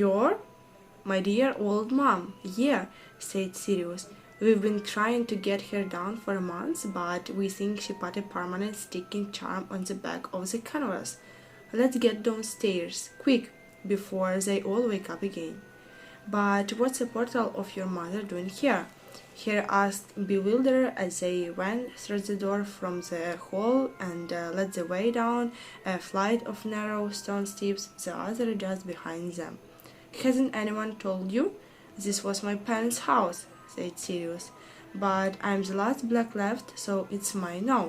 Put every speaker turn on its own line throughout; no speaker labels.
"You're? My dear old mom, yeah," said Sirius. "We've been trying to get her down for months, but we think she put a permanent sticking charm on the back of the canvas. Let's get downstairs, quick, before they all wake up again." "But what's the portal of your mother doing here?" Harry asked, bewildered, as they went through the door from the hall and led the way down a flight of narrow stone steps, the other just behind them. "Hasn't anyone told you? This was my parents' house," said Sirius. "But I'm the last black left, so it's mine now.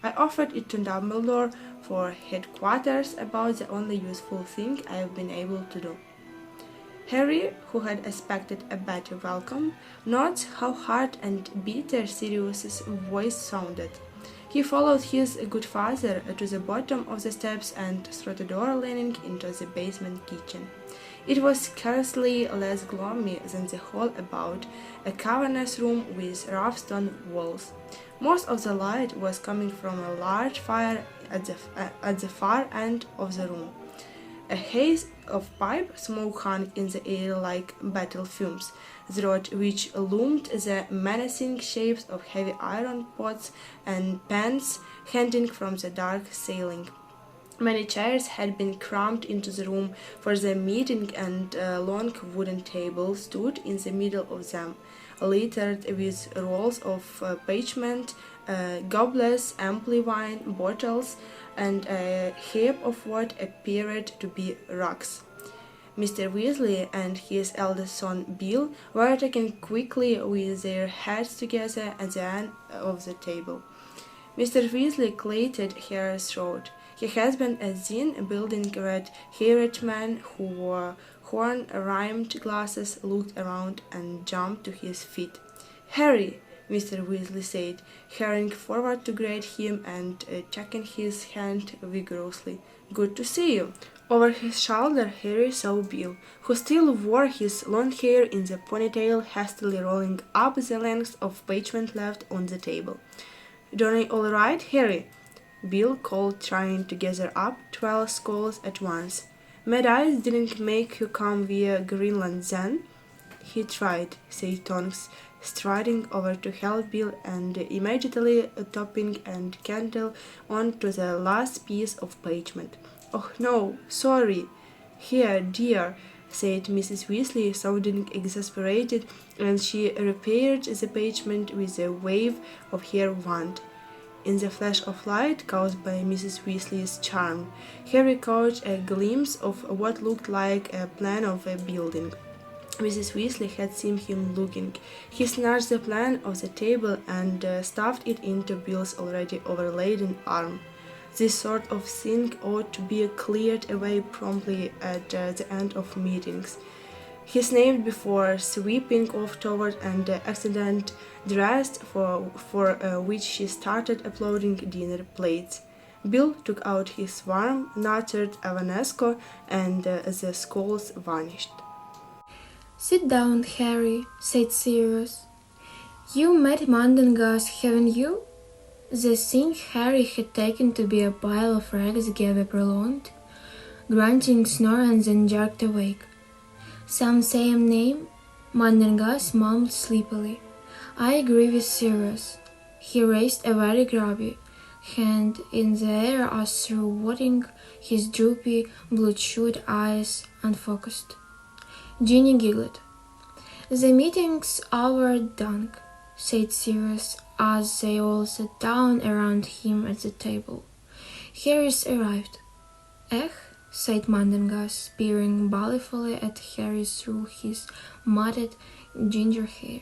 I offered it to Dumbledore for headquarters, about the only useful thing I've been able to do." Harry, who had expected a better welcome, noticed how hard and bitter Sirius's voice sounded. He followed his good father to the bottom of the steps and through the door leading into the basement kitchen. It was scarcely less gloomy than the hall about, a cavernous room with rough stone walls. Most of the light was coming from a large fire at the far end of the room. A haze of pipe smoke hung in the air like battle fumes, throughout which loomed the menacing shapes of heavy iron pots and pans hanging from the dark ceiling. Many chairs had been crammed into the room for the meeting, and a long wooden table stood in the middle of them, littered with rolls of parchment, goblets, empty wine bottles, and a heap of what appeared to be rocks. Mr. Weasley and his eldest son Bill were talking quickly with their heads together at the end of the table. Mr. Weasley cleared Harry's throat. He had been a thin, building red-haired man who wore horn-rimmed glasses, looked around and jumped to his feet. "Harry!" Mr. Weasley said, hurrying forward to greet him and shaking his hand vigorously. "Good to see you." Over his shoulder Harry saw Bill, who still wore his long hair in the ponytail, hastily rolling up the length of parchment left on the table. "Doing all right, Harry?" Bill called, trying to gather up 12 skulls at once. "Mad Eyes didn't make you come via Greenland, then?" "He tried," said Tonks, striding over to help Bill and immediately topping a candle onto the last piece of parchment. "Oh no, sorry." "Here, dear," said Mrs. Weasley, sounding exasperated, and she repaired the parchment with a wave of her wand. In the flash of light caused by Mrs. Weasley's charm, Harry caught a glimpse of what looked like a plan of a building. Mrs. Weasley had seen him looking. He snatched the plan off the table and stuffed it into Bill's already overladen arm. This sort of thing ought to be cleared away promptly at the end of meetings. He snapped before sweeping off toward an accident dressed for which she started uploading dinner plates. Bill took out his warm, knotted Ivano-Frankivsk, and the skulls vanished.
"Sit down, Harry," said Sirius. "You met Mundungus, haven't you?" The thing Harry had taken to be a pile of rags gave a prolonged, grunting snore and then jerked awake. "Some same name?" Mundungus mumbled sleepily. "I agree with Sirius." He raised a very grubby hand in the air as through watching his droopy, bloodshot eyes unfocused. Ginny giggled. "The meeting's over, Dunk," said Sirius as they all sat down around him at the table. "Harry's arrived." "Eh?" said Mundungus, peering balefully at Harry through his matted ginger hair.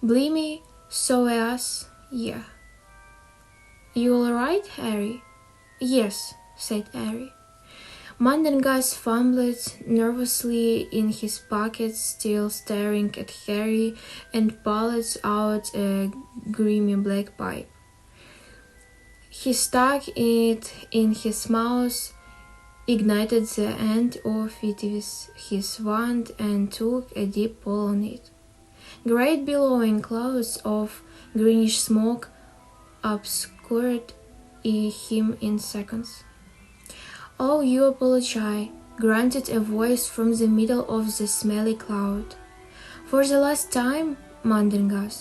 "Blimey, so us, yeah." "You all right, Harry?" "Yes," said Harry. Mundungus fumbled nervously in his pockets, still staring at Harry, and pulled out a grimy black pipe. He stuck it in his mouth, ignited the end of it with his wand, and took a deep pull on it. Great billowing clouds of greenish smoke obscured him in seconds. "Oh, you apologize," grunted a voice from the middle of the smelly cloud. "For the last time, Mandingas,"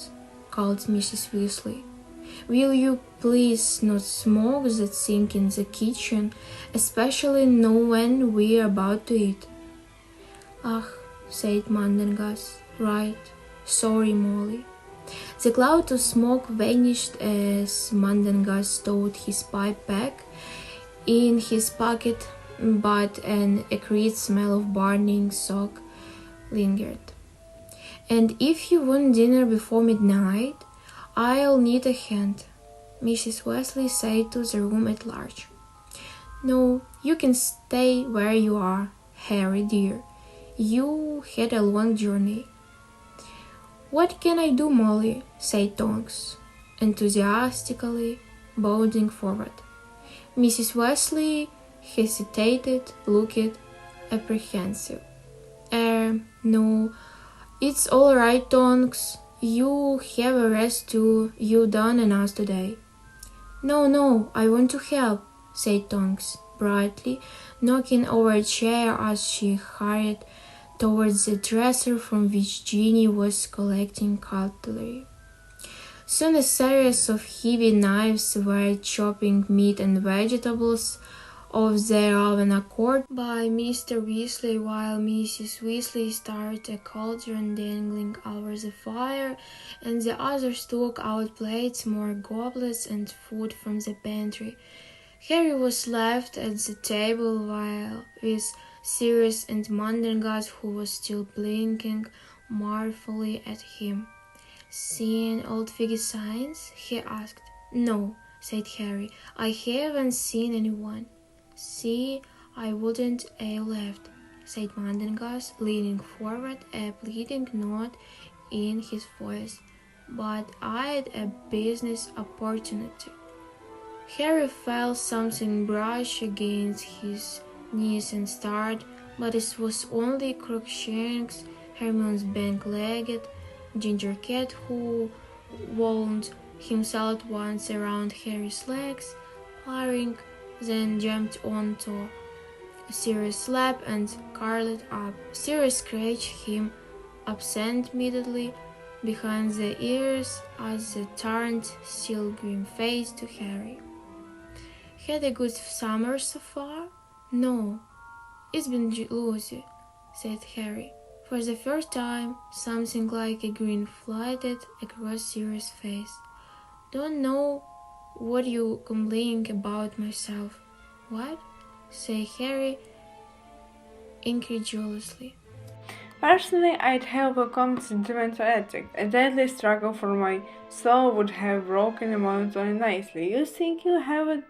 called Mrs. Weasley, "will you please not smoke that thing in the kitchen, especially not when we're about to eat?" "Ah," said Mandingas, "right. Sorry, Molly." The cloud of smoke vanished as Mandingas stowed his pipe back in his pocket, but an acrid smell of burning sock lingered. "And if you want dinner before midnight, I'll need a hand," Mrs. Weasley said to the room at large. "No, you can stay where you are, Harry dear. You had a long journey." "What can I do, Molly?" said Tonks, enthusiastically bounding forward. Mrs. Weasley hesitated, looked apprehensive. No, it's all right, Tonks. You have a rest too. You've done enough today." No, I want to help," said Tonks, brightly, knocking over a chair as she hurried towards the dresser from which Ginny was collecting cutlery. Soon a series of heavy knives were chopping meat and vegetables of their own accord by Mr. Weasley, while Mrs. Weasley started a cauldron dangling over the fire, and the others took out plates, more goblets, and food from the pantry. Harry was left at the table while with Sirius and Mandingas, who was still blinking mirthfully at him. "Seen old Figgy signs?" he asked. "No," said Harry, "I haven't seen anyone." "See, I wouldn't have left," said Mandingas, leaning forward, a pleading note in his voice, "but I'd a business opportunity." Harry felt something brush against his knees and started, but it was only Crookshanks, Hermione's bank-legged ginger cat, who wound himself once around Harry's legs, purring, then jumped onto Sirius' lap and curled up. Sirius scratched him absent-mindedly behind the ears as they turned still grim-faced to Harry. "Had a good summer so far?" "No, it's been lousy," said Harry. For the first time, something like a grin flitted across Sirius' face. "Don't know what you complaining about myself." "What?" said Harry incredulously.
"Personally, I'd have welcomed sentimental ethic. A deadly struggle for my soul would have broken the monotony nicely. You think you have it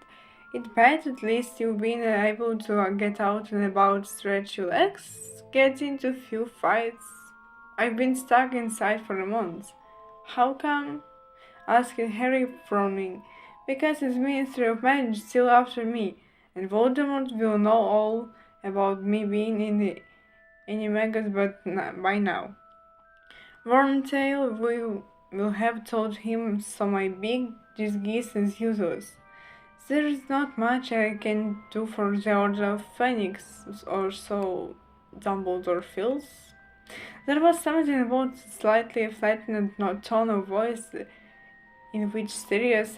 bad? At least you've been able to get out and about, stretch your legs, get into a few fights. I've been stuck inside for a month." "How come?" asked Harry, frowning. "Because his Ministry of Magic is still after me, and Voldemort will know all about me being in the Animagus by now. Wormtail will have told him, so my big disguise is useless. There's not much I can do for the Order of Phoenix, or so Dumbledore feels." There was something about the slightly flattened tone of voice in which Sirius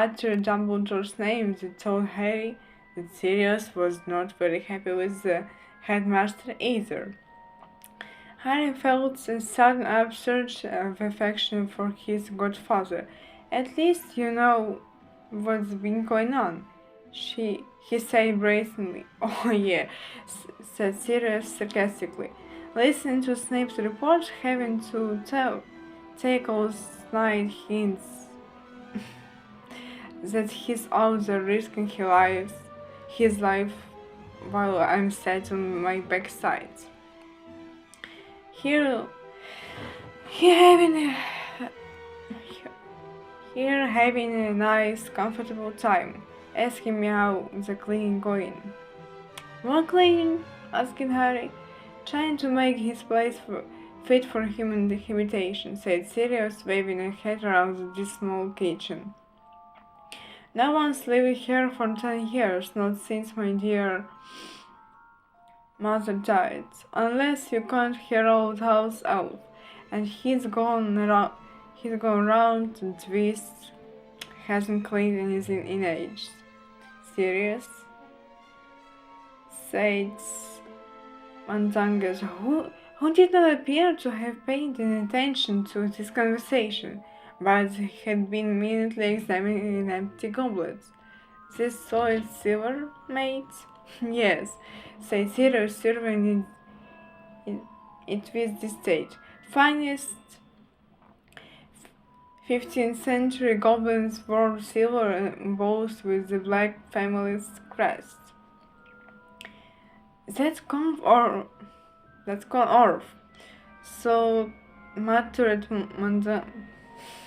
uttered Dumbledore's name that told Harry that Sirius was not very happy with the headmaster either. Harry felt a sudden upsurge of affection for his godfather. "At least you know what's been going on," he said brazenly. "Oh yeah," said Sirius sarcastically. "Listening to Snape's report, having to take all snide hints that he's out there risking his life while I'm sat on my backside. Here having a nice, comfortable time, asking me how the cleaning going." "What cleaning?" asked Harry, trying to make his place fit for human habitation, said Sirius, waving a hat around the small kitchen. "No one's lived here for 10 years, not since my dear Mother died, unless you count her old house elf, and he's gone round to twist, hasn't cleaned anything in ages. Serious? Said Manzangas, who did not appear to have paid any attention to this conversation, but had been minutely examining an empty goblet. This solid silver, mate? Yes, said Sirius, surveying it with distaste. Finest 15th century goblins wore silver embossed with the Black family's crest. That's gone off. So muttered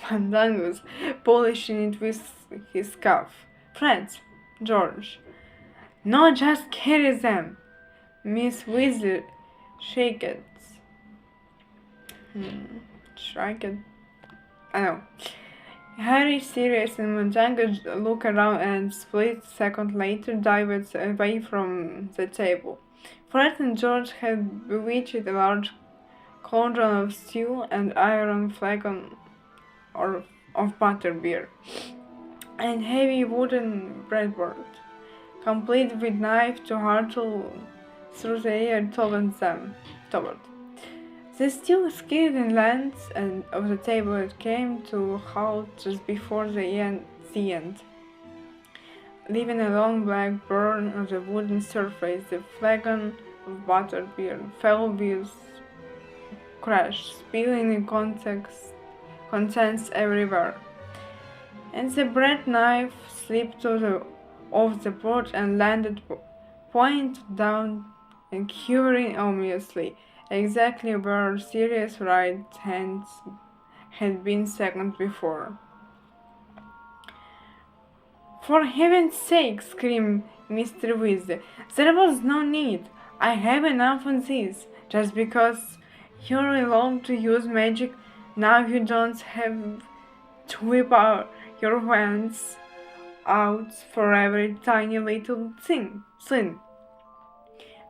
Mandangus, polishing it with his scarf. Friends, George. No, just carry them. Miss Weasley, shake it. I know. Harry, Sirius, and Mandangus look around and split second later dived away from the table. Fred and George had bewitched a large cauldron of stew and iron flagon of butterbeer, and heavy wooden breadboard, complete with knife to hurtle through the air toward. The stew skidded and landed of the table. It came to a halt just before the end, leaving a long black burn on the wooden surface. The flagon of butterbeer fell with crash, spilling in contents everywhere, and the bread knife slipped off the board and landed point down and quivering ominously, exactly where Sirius' right hand had been seconds before. For heaven's sake, screamed Mr. Weasley, there was no need. I have enough on this. Just because you're allowed to use magic, now you don't have to whip out your hands out for every tiny little thing.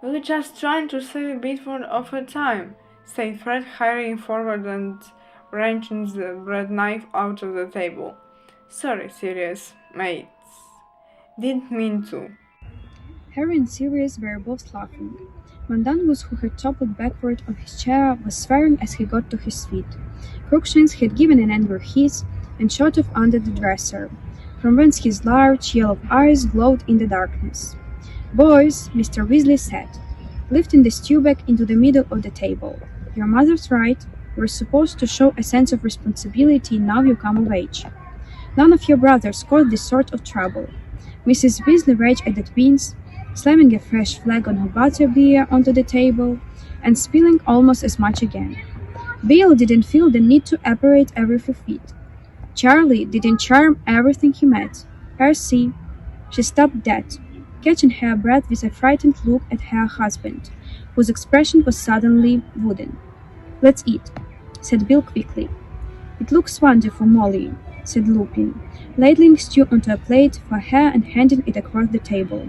We're just trying to save a bit of her time, said Fred, hurrying forward and wrenching the bread knife out of the table. Sorry, Sirius, mates. Didn't mean to.
Harry and Sirius were both laughing. Mandangus, who had toppled backward on his chair, was swearing as he got to his feet. Crookshanks had given an angry hiss and shot off under the dresser, from whence his large yellow eyes glowed in the darkness. Boys, Mr. Weasley said, lifting the stew back into the middle of the table. Your mother's right. You're supposed to show a sense of responsibility now you come of age. None of your brothers caused this sort of trouble. Mrs. Weasley raged at the twins, slamming a fresh flagon of butterbeer onto the table and spilling almost as much again. Bill didn't feel the need to apparate every 4 feet. Charlie didn't charm everything he met. Percy, she stopped dead, catching her breath with a frightened look at her husband, whose expression was suddenly wooden. Let's eat, said Bill quickly. It looks wonderful, Molly, said Lupin, ladling stew onto a plate for her and handing it across the table.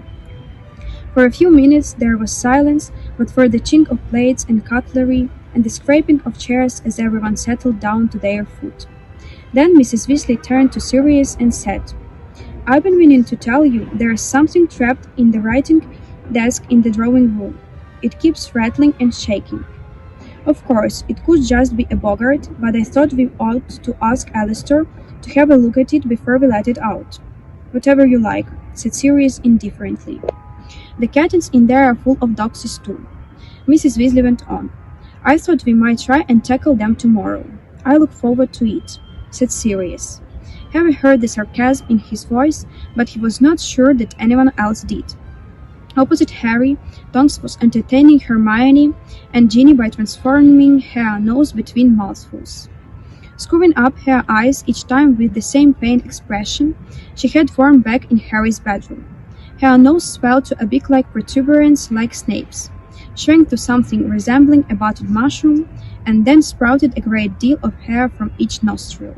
For a few minutes there was silence, but for the chink of plates and cutlery and the scraping of chairs as everyone settled down to their food. Then Mrs. Weasley turned to Sirius and said, I've been meaning to tell you there is something trapped in the writing desk in the drawing room. It keeps rattling and shaking. Of course, it could just be a boggart, but I thought we ought to ask Alistair to have a look at it before we let it out. Whatever you like, said Sirius indifferently. The curtains in there are full of doxies too. Mrs. Weasley went on. I thought we might try and tackle them tomorrow. I look forward to it, said Sirius. Harry heard the sarcasm in his voice, but he was not sure that anyone else did. Opposite Harry, Tonks was entertaining Hermione and Ginny by transforming her nose between mouthfuls. Screwing up her eyes each time with the same pained expression she had worn back in Harry's bedroom. Her nose swelled to a beak-like protuberance like Snape's, shrank to something resembling a buttered mushroom, and then sprouted a great deal of hair from each nostril.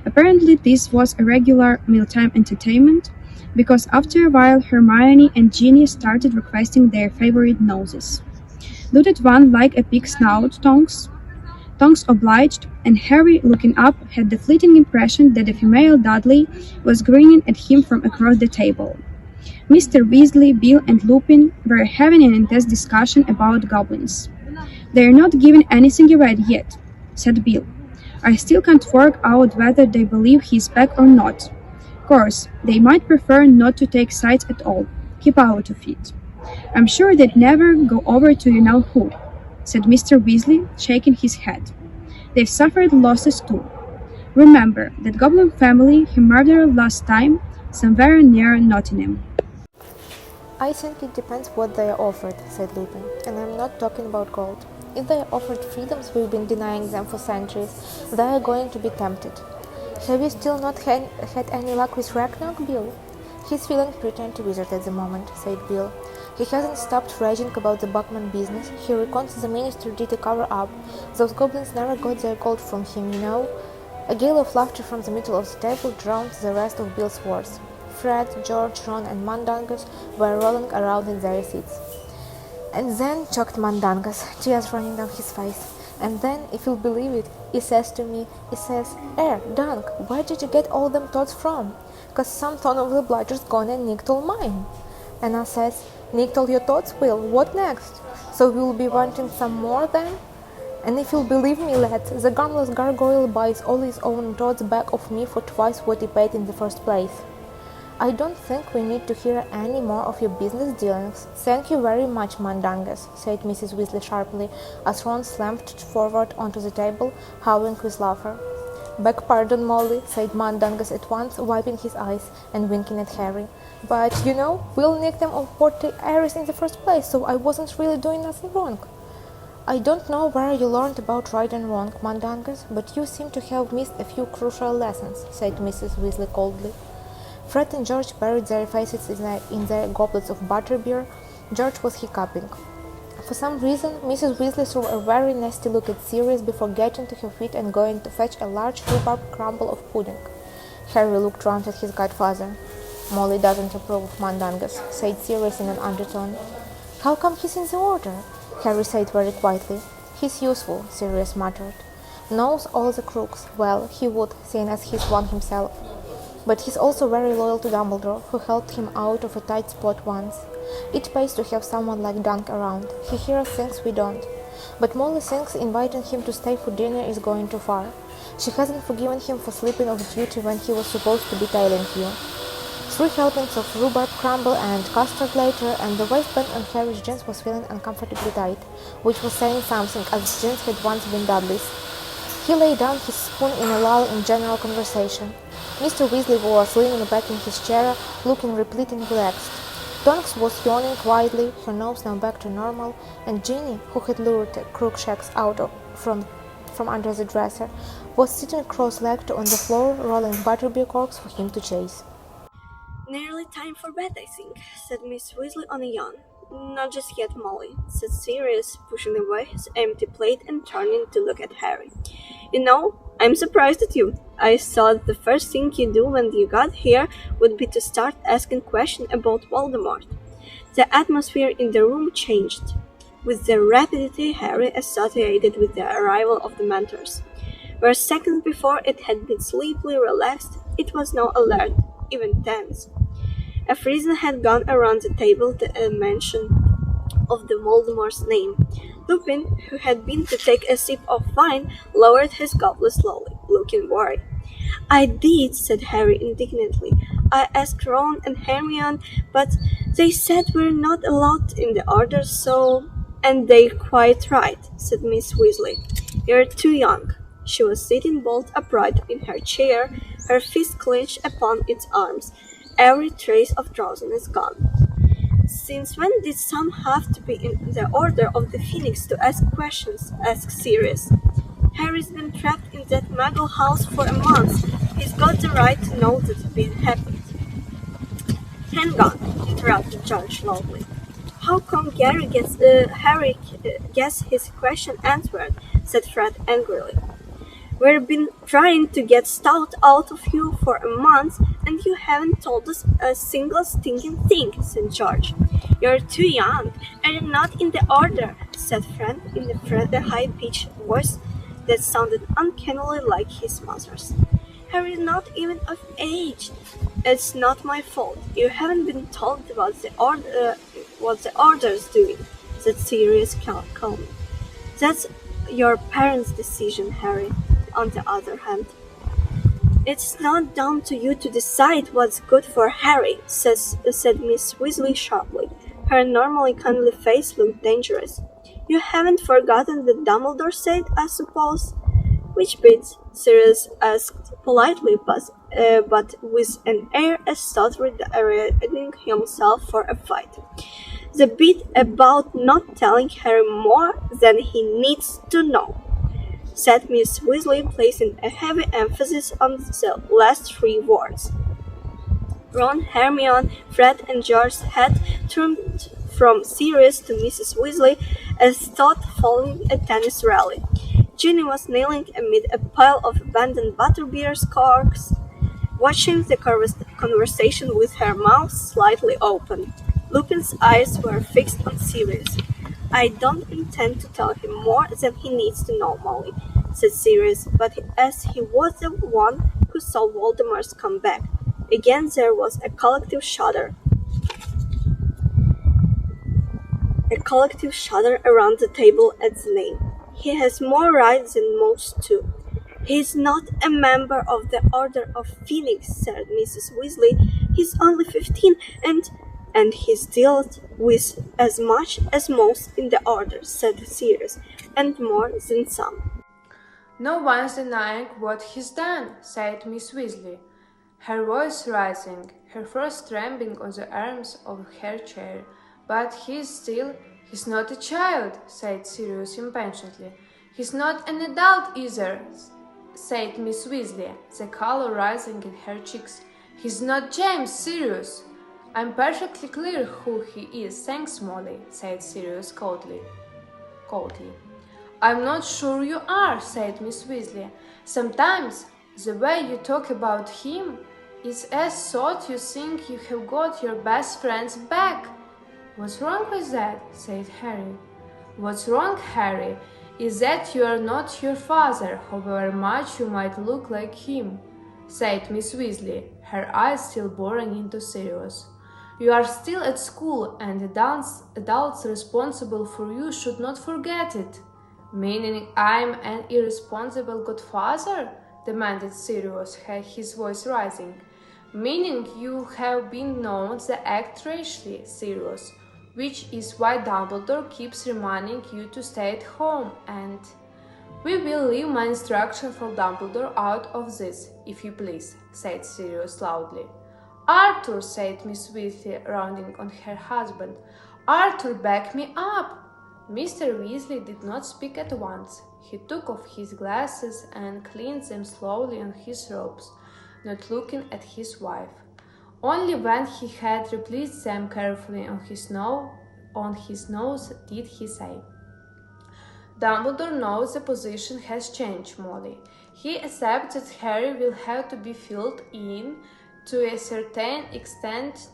Apparently this was a regular mealtime entertainment, because after a while Hermione and Ginny started requesting their favorite noses. Looted one like a pig's snout, Tonks? Tonks obliged, and Harry, looking up, had the fleeting impression that the female Dudley was grinning at him from across the table. Mr. Weasley, Bill, and Lupin were having an intense discussion about goblins. "They're not giving anything away yet," said Bill. "I still can't work out whether they believe he's back or not. Course, they might prefer not to take sides at all. Keep out of it. I'm sure they'd never go over to you-know-who," said Mr. Weasley, shaking his head. "They've suffered losses too. Remember that goblin family he murdered last time, somewhere near Nottingham."
"I think it depends what they are offered," said Lupin, "and I'm not talking about gold. If they are offered freedoms we've been denying them for centuries, they are going to be tempted. Have you still not had any luck with Ragnar, Bill?" "He's feeling pretty anti-wizard at the moment," said Bill. "He hasn't stopped raging about the Buckman business. He reckons the minister did a cover-up. Those goblins never got their gold from him, you know." A gale of laughter from the middle of the table drowned the rest of Bill's words. Fred, George, Ron, and Mandangus were rolling around in their seats. "And then," choked Mandangus, tears running down his face, "and then, if you'll believe it, he says to me, he says, 'Dunk, where did you get all them thoughts from? 'Cause some ton of the bludgers gone and nicked all mine.' And I says, 'Nicked all your thoughts, Will, what next? So you'll be wanting some more then?' And if you'll believe me, lads, the gunless gargoyle buys all his own thoughts back of me for twice what he paid in the first place." "I don't think we need to hear any more of your business dealings. Thank you very much, Mandangus," said Mrs. Weasley sharply, as Ron slammed forward onto the table, howling with laughter. "Beg pardon, Molly," said Mandangus at once, wiping his eyes and winking at Harry. "But, you know, Will nicked them of Porty Aries in the first place, so I wasn't really doing nothing wrong." "I don't know where you learned about right and wrong, Mandangus, but you seem to have missed a few crucial lessons," said Mrs. Weasley coldly. Fred and George buried their faces in their goblets of butterbeer. George was hiccuping. For some reason, Mrs. Weasley threw a very nasty look at Sirius before getting to her feet and going to fetch a large rhubarb crumble of pudding. Harry looked round at his godfather. "Molly doesn't approve of Mandangus," said Sirius in an undertone. "How come he's in the order?" Harry said very quietly. "He's useful," Sirius muttered. "Knows all the crooks. Well, he would, seeing as he's one himself. But he's also very loyal to Dumbledore, who helped him out of a tight spot once. It pays to have someone like Dunk around. He hears things we don't. But Molly thinks inviting him to stay for dinner is going too far. She hasn't forgiven him for sleeping off duty when he was supposed to be tailing you." 3 helpings of rhubarb crumble and custard later, and the waistband on Harry's jeans was feeling uncomfortably tight, which was saying something, as jeans had once been Dudley's. He laid down his spoon in a lull in general conversation. Mr. Weasley was leaning back in his chair, looking replete and relaxed. Tonks was yawning quietly, her nose now back to normal, and Ginny, who had lured Crookshanks out from under the dresser, was sitting cross-legged on the floor, rolling butterbeer corks for him to chase.
"Nearly time for bed, I think," said Miss Weasley on a yawn. "Not just yet, Molly," said Sirius, pushing away his empty plate and turning to look at Harry. "You know, I'm surprised at you. I thought the first thing you do when you got here would be to start asking questions about Voldemort." The atmosphere in the room changed, with the rapidity Harry associated with the arrival of the Mentors. Where seconds before it had been sleepily relaxed, it was now alert, even tense. A frenzy had gone around the table at the mention of the Voldemort's name. Lupin, who had been to take a sip of wine, lowered his goblet slowly, looking worried. "I did," said Harry indignantly. "I asked Ron and Hermione, but they said we're not allowed in the order, so—" "And they're quite right," said Miss Weasley. "You're too young." She was sitting bolt upright in her chair, her fist clenched upon its arms, every trace of drowsiness gone. "Since when did some have to be in the Order of the Phoenix to ask questions?" asked Sirius. "Harry's been trapped in that Muggle house for a month. He's got the right to know that's been happened." "Hang on," interrupted George loudly. "How come Harry gets his question answered?" said Fred angrily. "We've been trying to get stout out of you for a month, and you haven't told us a single stinking thing," said George. "You're too young, and you're not in the order.
said Fred in a high-pitched voice that sounded uncannily like his mother's. Harry's not even of age. It's not my fault. You haven't been told what the order's doing, said Sirius calmly. That's your parents' decision, Harry, on the other hand. It's not down to you to decide what's good for Harry, said Miss Weasley sharply. Her normally kindly face looked dangerous. You haven't forgotten what Dumbledore said, I suppose? Which bit? Sirius asked politely, but with an air as though readying himself for a fight. The bit about not telling Harry more than he needs to know, said Miss Weasley, placing a heavy emphasis on the last three words. Ron, Hermione, Fred, and George had turned from Sirius to Mrs. Weasley as thought following a tennis rally. Ginny was kneeling amid a pile of abandoned butterbeer corks, watching the conversation with her mouth slightly open. Lupin's eyes were fixed on Sirius. I don't intend to tell him more than he needs to know, Molly, said Sirius, but as he was the one who saw Voldemort's comeback. Again there was a collective shudder. Around the table at the name. He has more rights than most too. He is not a member of the Order of Phoenix, said Mrs. Weasley. He's only 15 and he's dealt with as much as most in the Order, said Sirius, and more than some.
No one's denying what he's done, said Miss Weasley, her voice rising, her first trembling on the arms of her chair. But he's not a child, said Sirius impatiently. He's not an adult either, said Miss Weasley, the color rising in her cheeks. He's not James, Sirius. I'm perfectly clear who he is, thanks, Molly, said Sirius coldly. I'm not sure you are, said Miss Weasley. Sometimes the way you talk about him is as though you think you have got your best friends back. What's wrong with that? Said Harry. What's wrong, Harry, is that you are not your father, however much you might look like him, said Miss Weasley, her eyes still boring into Sirius. You are still at school, and adults responsible for you should not forget it. Meaning I'm an irresponsible godfather? Demanded Sirius, his voice rising. Meaning you have been known to act rashly, Sirius, which is why Dumbledore keeps reminding you to stay at home, and we will leave my instruction for Dumbledore out of this, if you please, said Sirius loudly. Arthur, said Miss Weasley, rounding on her husband. Arthur, back me up! Mr. Weasley did not speak at once. He took off his glasses and cleaned them slowly on his robes, not looking at his wife. Only when he had replaced them carefully on his nose did he say, Dumbledore knows the position has changed, Molly. He accepts that Harry will have to be filled in to a certain extent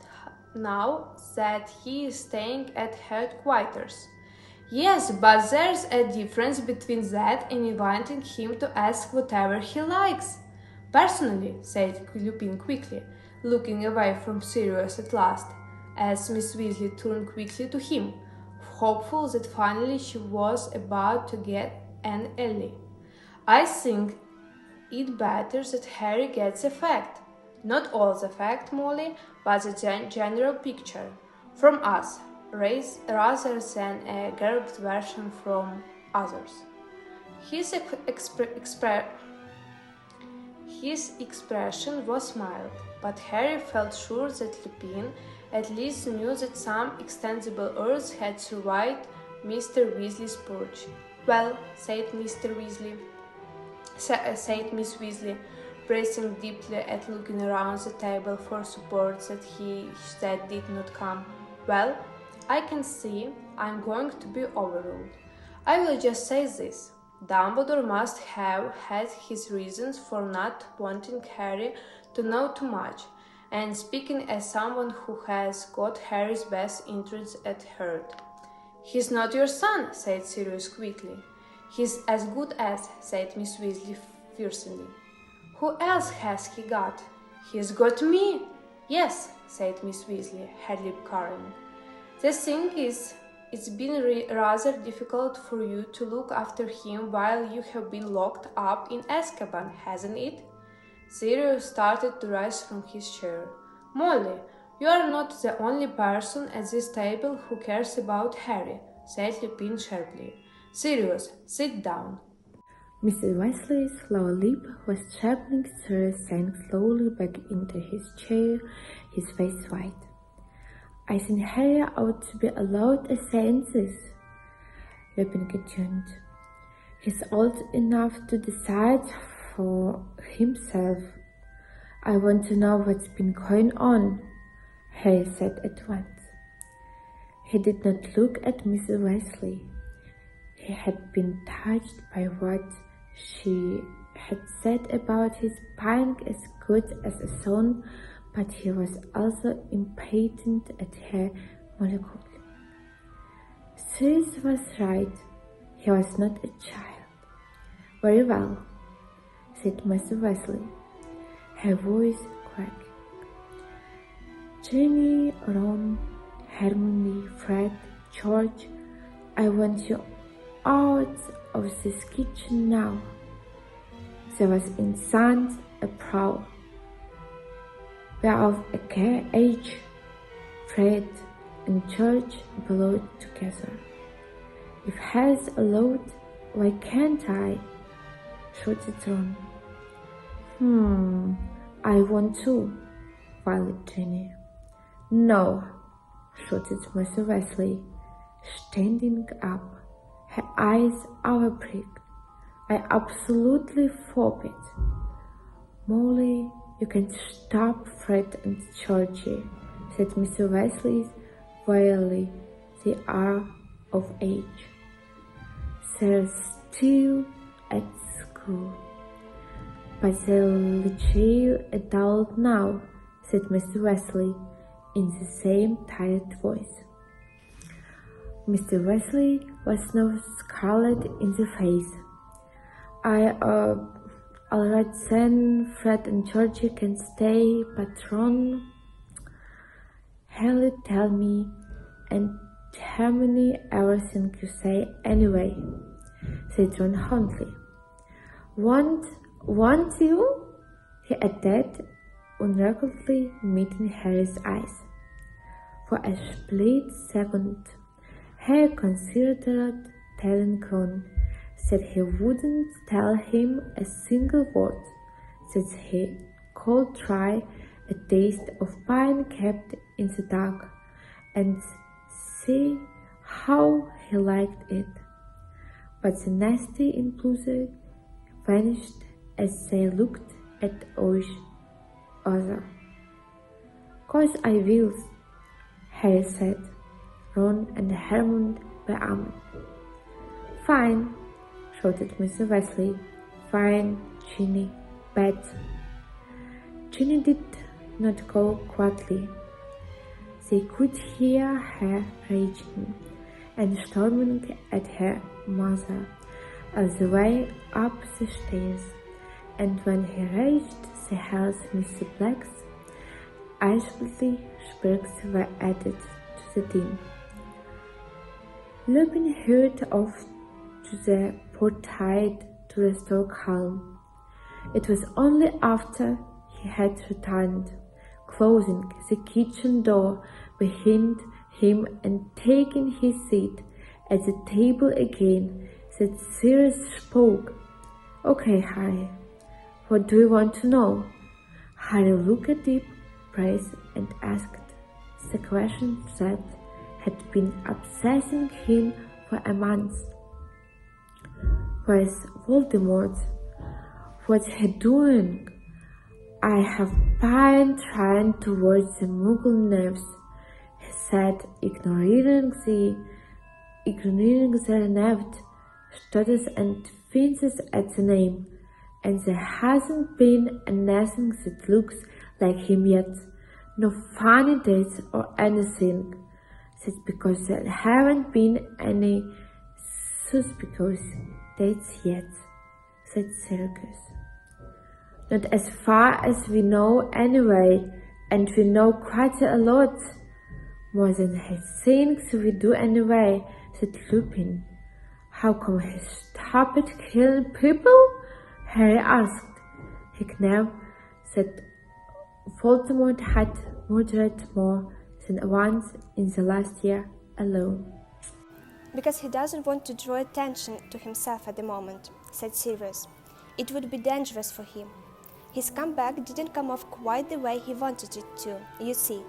now that he is staying at headquarters. Yes, but there's a difference between that and inviting him to ask whatever he likes. Personally, said Lupin quickly, looking away from Sirius at last, as Miss Weasley turned quickly to him, hopeful that finally she was about to get an ally. I think it better that Harry gets a fact. Not all the fact, Molly, but the general picture. From us, rather than a garbled version from others. His expression was mild, but Harry felt sure that Lupin at least knew that some extensible earth had survived Mr. Weasley's purge. Well, said Miss Weasley, breathing deeply and looking around the table for support that did not come. Well, I can see I'm going to be overruled. I will just say this. Dumbledore must have had his reasons for not wanting Harry to know too much, and speaking as someone who has got Harry's best interests at heart, He's not your son, said Sirius quickly. He's as good as, said Miss Weasley fiercely. Who else has he got? He's got me. Yes, said Miss Weasley, her lip curling. The thing is, it's been rather difficult for you to look after him while you have been locked up in Azkaban, hasn't it? Sirius started to rise from his chair. Molly, you are not the only person at this table who cares about Harry, said Lupin sharply. Sirius, sit down.
Mr. Weasley's lower lip was trembling. Sirius sank slowly back into his chair, his face white. I think Harry ought to be allowed a census, Lupin continued. He's old enough to decide for himself. I want to know what's been going on, Harry said at once. He did not look at Mrs. Weasley. He had been touched by what she had said about his being as good as a son, but he was also impatient at her molecule. Sirius was right. He was not a child. Very well, said Mr. Weasley, her voice cracking. Ginny, Ron, Hermione, Fred, George, I want you out of this kitchen now. There was instant approval. We are of a age. Fred and George belong together. If Harry's allowed, why can't I? Shouted Ron. I want to, wailed Ginny. No, shouted Mr. Weasley, standing up, her eyes overpricked. I absolutely forbid. Molly, you can stop Fred and Georgie, said Mr. Weasley wearily. They are of age. They're still at school. But they're literally adult now, said Mr. Weasley in the same tired voice. Mr. Weasley was now scarlet in the face. All right then, Fred and Georgie can stay, but Ron... Harry, tell me, and Hermione, everything you say anyway, said Ron hotly. Want you? He added, unrecognizably meeting Harry's eyes. For a split second, Harry considered telling Ron that he wouldn't tell him a single word, that he could try a taste of pine kept in the dark and see how he liked it. But the nasty impulse vanished as they looked at each other. "'Course I will," Harry said. Ron and Hermione were armed. "Fine," shouted Mr. Weasley. "Fine, Ginny, bet." Ginny did not go quietly. They could hear her raging and storming at her mother all the way up the stairs, and when he reached the house, Mr. Black's ice-blue sparks were added to the din. Lupin hurried off to the portide to restore calm. It was only after he had returned, closing the kitchen door behind him and taking his seat at the table again, that Sirius spoke. "Okay, Harry, what do you want to know?" Harry looked a deep breath and asked the question that had been obsessing him for a month. "Where's Voldemort? What's he doing?" "I have been trying to watch the Muggle nerves," he said, ignoring the nerved stutters and winces at the name. "And there hasn't been anything that looks like him yet. No funny dates or anything. said because there haven't been any suspicious dates yet, said Syracuse. Not as far as we know anyway, and we know quite a lot. More than he thinks we do anyway, said Lupin. How come he stopped killing people? Harry asked. Heck no, said Voldemort had murdered more than once in the last year alone.
Because he doesn't want to draw attention to himself at the moment, said Sirius. It would be dangerous for him. His comeback didn't come off quite the way he wanted it to, you see.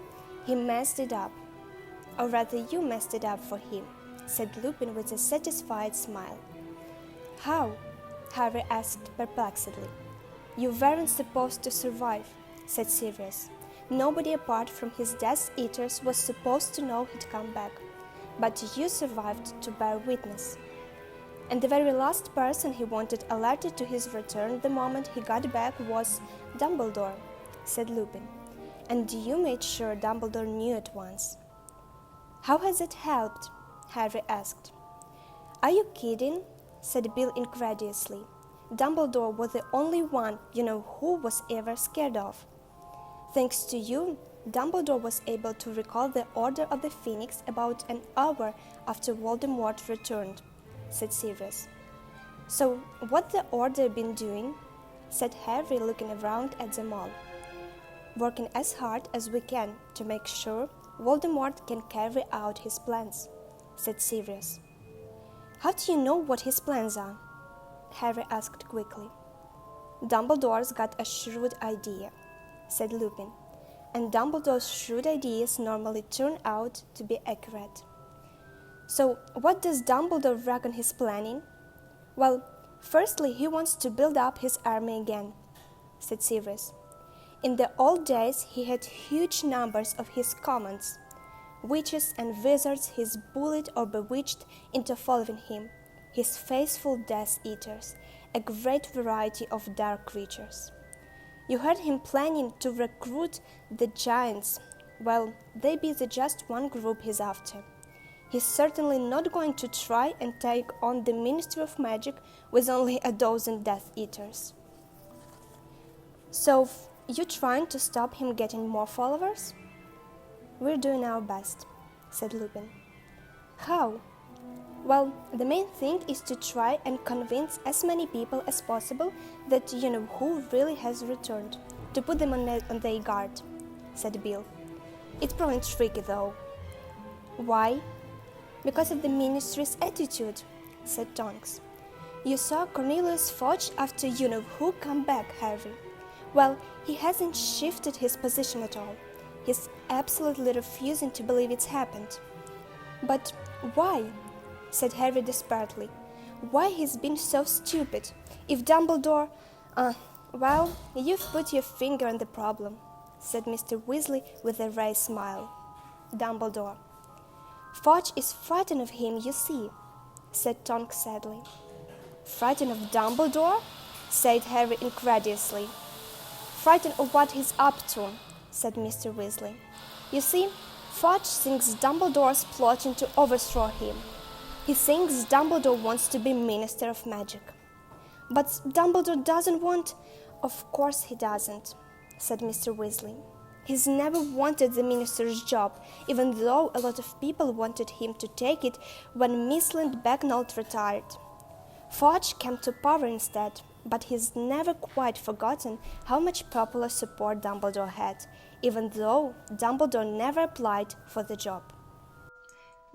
He messed it up. Or rather, you messed it up for him, said Lupin with a satisfied smile. How? Harry asked perplexedly. You weren't supposed to survive, said Sirius. Nobody apart from his Death Eaters was supposed to know he'd come back. But you survived to bear witness. And the very last person he wanted alerted to his return the moment he got back was Dumbledore, said Lupin. And you made sure Dumbledore knew at once. How has it helped? Harry asked. Are you kidding? Said Bill incredulously. Dumbledore was the only one you know who was ever scared of. Thanks to you, Dumbledore was able to recall the Order of the Phoenix about an hour after Voldemort returned, said Sirius. So, what the Order been doing? Said Harry, looking around at them all. Working as hard as we can to make sure Voldemort can carry out his plans, said Sirius. How do you know what his plans are? Harry asked quickly. Dumbledore's got a shrewd idea, said Lupin, and Dumbledore's shrewd ideas normally turn out to be accurate. So, what does Dumbledore reckon he's planning? Well, firstly, he wants to build up his army again, said Sirius. In the old days, he had huge numbers of his commons, witches and wizards he's bullied or bewitched into following him, his faithful Death Eaters, a great variety of dark creatures. You heard him planning to recruit the giants. Well, they be the just one group he's after. He's certainly not going to try and take on the Ministry of Magic with only a dozen Death Eaters. So, you trying to stop him getting more followers? We're doing our best, said Lupin. How? Well, the main thing is to try and convince as many people as possible that you know who really has returned, to put them on their guard, said Bill. It's probably tricky though. Why? Because of the Ministry's attitude, said Tonks. You saw Cornelius Fudge after you know who come back, Harry. Well, he hasn't shifted his position at all. He's absolutely refusing to believe it's happened. But why? Said Harry desperately. Why he's been so stupid? If Dumbledore... well, you've put your finger on the problem, said Mr. Weasley with a wry smile. Dumbledore. Fudge is frightened of him, you see, said Tonks sadly. Frightened of Dumbledore? Said Harry incredulously. Frightened of what he's up to, said Mr. Weasley. You see, Fudge thinks Dumbledore's plotting to overthrow him. He thinks Dumbledore wants to be Minister of Magic. But Dumbledore doesn't want... Of course he doesn't, said Mr. Weasley. He's never wanted the minister's job, even though a lot of people wanted him to take it when Miss Lindbergh retired. Fudge came to power instead, but he's never quite forgotten how much popular support Dumbledore had, even though Dumbledore never applied for the job.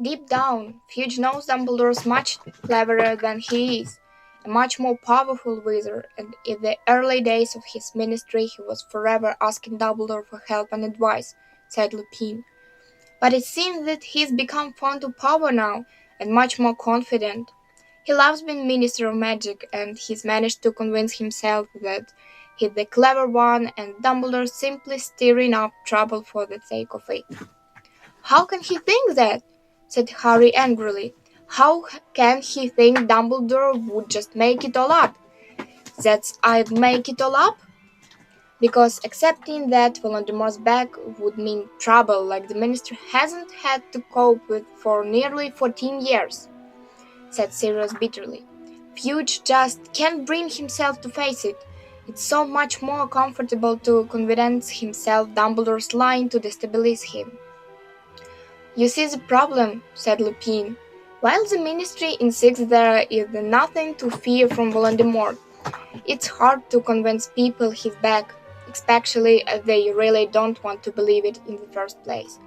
Deep down, Fudge knows Dumbledore's much cleverer than he is, a much more powerful wizard, and in the early days of his ministry he was forever asking Dumbledore for help and advice, said Lupin. But it seems that he's become fond of power now, and much more confident. He loves being Minister of Magic, and he's managed to convince himself that he's the clever one, and Dumbledore simply stirring up trouble for the sake of it. How can he think that? Said Harry angrily. How can he think Dumbledore would just make it all up? That's I'd make it all up? because accepting that Voldemort's back would mean trouble like the ministry hasn't had to cope with for nearly 14 years, said Sirius bitterly. Fudge just can't bring himself to face it. It's so much more comfortable to convince himself Dumbledore's lying to destabilize him. You see the problem, said Lupin. While the ministry insists there is nothing to fear from Voldemort, it's hard to convince people he's back, especially if they really don't want to believe it in the first place.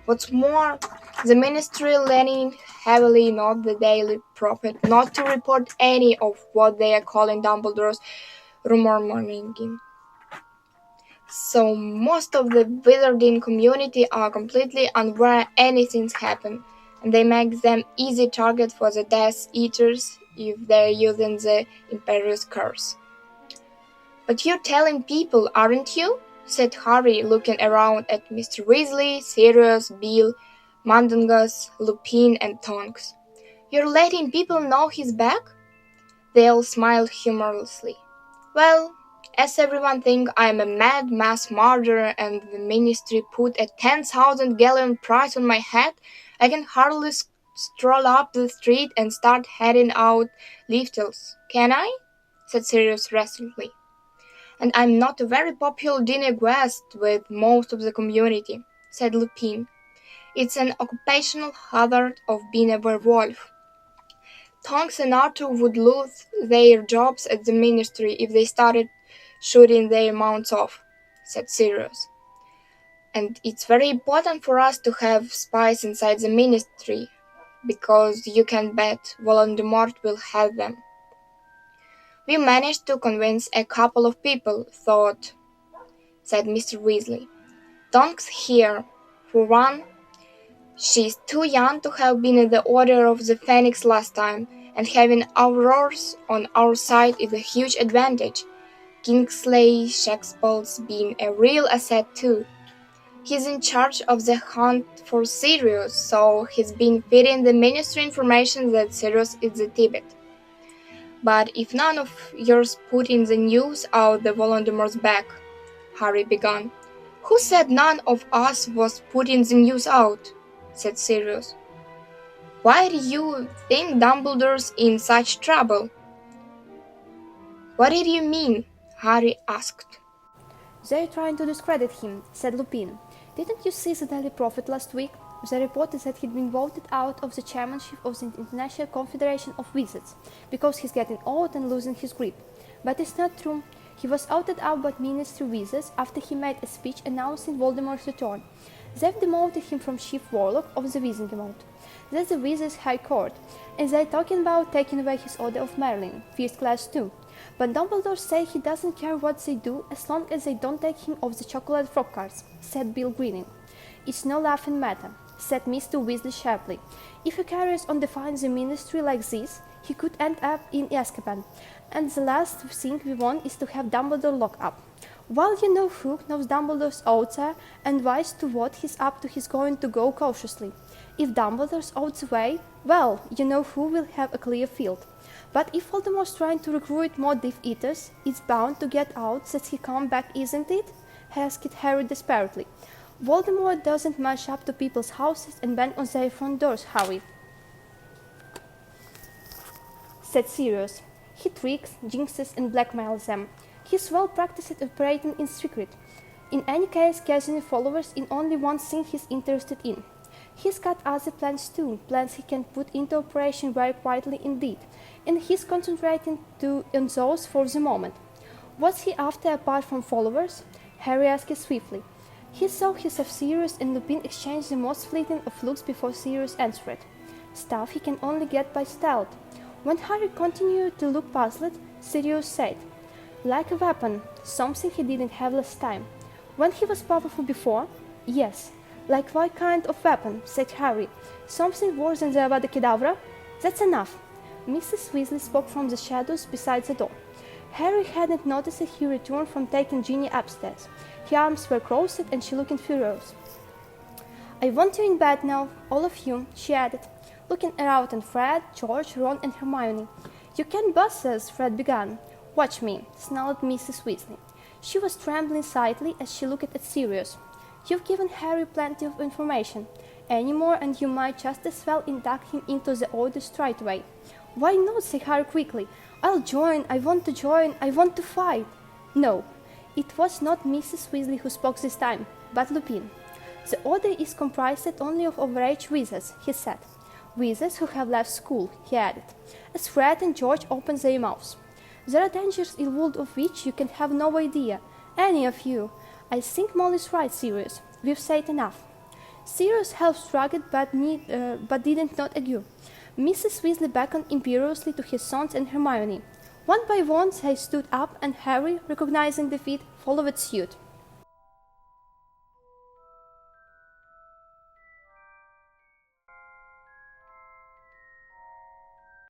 What's more, the ministry leaning heavily on the Daily Prophet not to report any of what they are calling Dumbledore's rumor-mongering. So most of the wizarding community are completely unaware anything's happened, and they make them easy target for the Death Eaters if they're using the Imperious Curse. But you're telling people, aren't you? Said Harry, looking around at Mr. Weasley, Sirius, Bill, Mundungus, Lupin, and Tonks. You're letting people know he's back? They all smiled humorously. Well, as everyone thinks I'm a mad mass murderer and the ministry put a 10,000-gallon price on my head, I can hardly stroll up the street and start handing out leaflets, can I? Said Sirius resentfully. And I'm not a very popular dinner guest with most of the community, said Lupin. It's an occupational hazard of being a werewolf. Tonks and Arthur would lose their jobs at the ministry if they started shooting their mounts off, said Sirius. And it's very important for us to have spies inside the ministry, because you can bet Voldemort will have them. We managed to convince a couple of people, said Mr. Weasley. Tonks here, for one. She's too young to have been in the Order of the Phoenix last time, and having Aurors on our side is a huge advantage. Kingsley Shacklebolt being a real asset too. He's in charge of the hunt for Sirius, so he's been feeding the ministry information that Sirius is the Tibet. But if none of yours put in the news out the Voldemort's back, Harry began. Who said none of us was putting the news out? Said Sirius. Why do you think Dumbledore's in such trouble? What did you mean? Harry asked.
They're trying to discredit him, said Lupin. Didn't you see the Daily Prophet last week? They reported that he'd been voted out of the chairmanship of the International Confederation of Wizards because he's getting old and losing his grip. But it's not true. He was outed out by Ministry Wizards after he made a speech announcing Voldemort's return. They've demoted him from Chief Warlock of the Wizarding. That's the Wizards' High Court, and they're talking about taking away his Order of Merlin, First Class too. But Dumbledore says he doesn't care what they do as long as they don't take him off the chocolate frog cards, said Bill grinning. It's no laughing matter, said Mr. Weasley sharply. If he carries on defying the ministry like this, he could end up in Azkaban, and the last thing we want is to have Dumbledore locked up. While you know who knows Dumbledore's odds are and wise to what he's up to, he's going to go cautiously. If Dumbledore's odds away, well, you know who will have a clear field. But if Voldemort's trying to recruit more Death Eaters, it's bound to get out that he come back, isn't it? Asked Harry desperately. Voldemort doesn't march up to people's houses and bang on their front doors, Harry, said Sirius. He tricks, jinxes, and blackmails them. He's well practiced at operating in secret. In any case, gathering followers in only one thing he's interested in. He's got other plans too, plans he can put into operation very quietly indeed, and he's concentrating on those for the moment. What's he after apart from followers? Harry asked swiftly. He saw Sirius and Lupin exchange the most fleeting of looks before Sirius answered. Stuff he can only get by stealth. When Harry continued to look puzzled, Sirius said, like a weapon, something he didn't have last time. When he was powerful before? Yes. Like what kind of weapon? Said Harry. Something worse than the Avada Kedavra? That's enough. Mrs. Weasley spoke from the shadows beside the door. Harry hadn't noticed he returned from taking Ginny upstairs. Her arms were crossed and she looked furious. I want you in bed now, all of you, she added, looking around at Fred, George, Ron, and Hermione. You can't bust us, Fred began. Watch me, snarled Mrs. Weasley. She was trembling slightly as she looked at Sirius. You've given Harry plenty of information. Any more and you might just as well induct him into the order straight away. Why not, said Harry quickly. I'll join, I want to fight. No, it was not Mrs. Weasley who spoke this time, but Lupin. The order is comprised only of overage wizards, he said. Wizards who have left school, he added, as Fred and George opened their mouths. There are dangers in the world of which you can have no idea, any of you. I think Molly's right, Sirius. We've said enough. Sirius half shrugged but didn't nod again. Mrs. Weasley beckoned imperiously to his sons and Hermione. One by one they stood up, and Harry, recognizing defeat, followed suit.